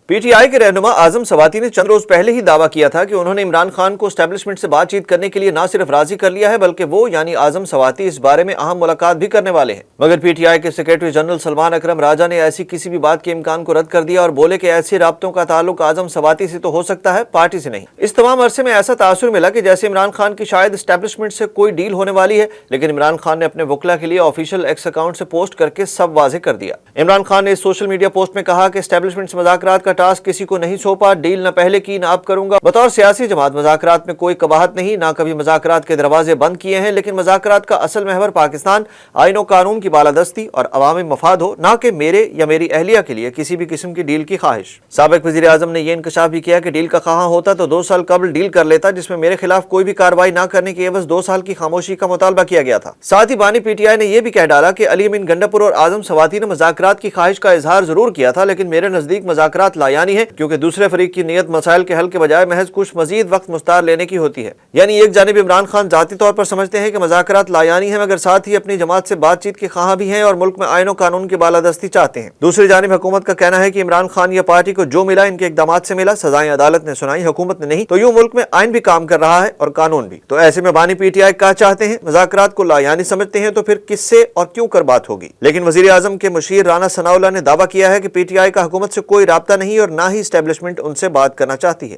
P T I के रहनुमा आजम सवाती ने चंद रोज पहले ही दावा किया था कि उन्होंने इमरान खान को एस्टेब्लिशमेंट से बातचीत करने के लिए न सिर्फ राजी कर लिया है बल्कि वो यानी आजम सवाती इस बारे में अहम मुलाकात भी करने वाले हैं। मगर पी टी आई के सेक्रेटरी जनरल सलमान अकरम राजा ने ऐसी किसी भी बात के इम्कान को रद्द कर दिया और बोले कि ऐसे राब्तों का ताल्लुक आजम सवाती से तो हो सकता है, पार्टी से नहीं। इस तमाम अरसे में ऐसा तासुर मिला कि जैसे इमरान खान की शायद एस्टेब्लिशमेंट से कोई डील होने वाली है, लेकिन इमरान खान ने अपने वकला के लिए ऑफिशियल एक्स अकाउंट से पोस्ट करके सब वाज़ेह कर दिया। इमरान खान ने इस सोशल मीडिया पोस्ट में कहा कि एस्टेब्लिशमेंट से मुज़ाकरात का टास्क किसी को नहीं सौंपा, डील न पहले की न अब करूंगा। बतौर सियासी जमात मुज़ाकरात में कोई कबाहत नहीं, ना कभी मुज़ाकरात के दरवाजे बंद किए हैं, लेकिन मुज़ाकरात का असल महवर पाकिस्तान, आईन और कानून की बालादस्ती और अवामी मफाद हो, ना कि मेरे या मेरी अहलिया के लिए किसी भी किस्म की डील की ख्वाहिश। साबिक वज़ीर आज़म ने यह इंकशाफ भी किया कि डील का ख्वाह होता तो 2 साल कबल डील कर लेता, जिसमें मेरे खिलाफ कोई भी कार्रवाई न करने की एवज 2 साल की खामोशी का मुतालबा किया गया था। साथ ही बानी PTI ने यह भी कह डाला कि अली अमीन गंडापुर और आजम सवाती ने मुज़ाकरात की ख्वाहिश का इजहार जरूर किया था, लेकिन मेरे नजदीक मुज़ाकरात लायानी है, क्योंकि दूसरे फरीक की नीयत मसाइल के हल के बजाय महज कुछ मजीद वक्त मुख्तार लेने की होती है। यानी एक जानिब इमरान खान जाती तौर पर समझते हैं कि मुज़ाकरात लायानी है, मगर साथ ही अपनी जमात से बातचीत के ख्वाह भी हैं और मुल्क में आईन और कानून की बालादस्ती चाहते हैं। दूसरी जानिब हुकूमत का कहना है कि इमरान खान या पार्टी को जो मिला इनके इक़दामात से मिला, सजाएं अदालत ने सुनाई, हुकूमत ने नहीं, तो यूं मुल्क में आइन भी काम कर रहा है और कानून भी। तो ऐसे में बानी PTI क्या चाहते हैं? मुज़ाकरात को लायानी समझते हैं तो फिर किससे और क्यों कर बात होगी? लेकिन वज़ीर आज़म के मुशीर राना सनाउल्लाह ने दावा किया है कि PTI का हुकूमत से कोई राब्ता नहीं और ना ही एस्टेब्लिशमेंट उनसे बात करना चाहती है।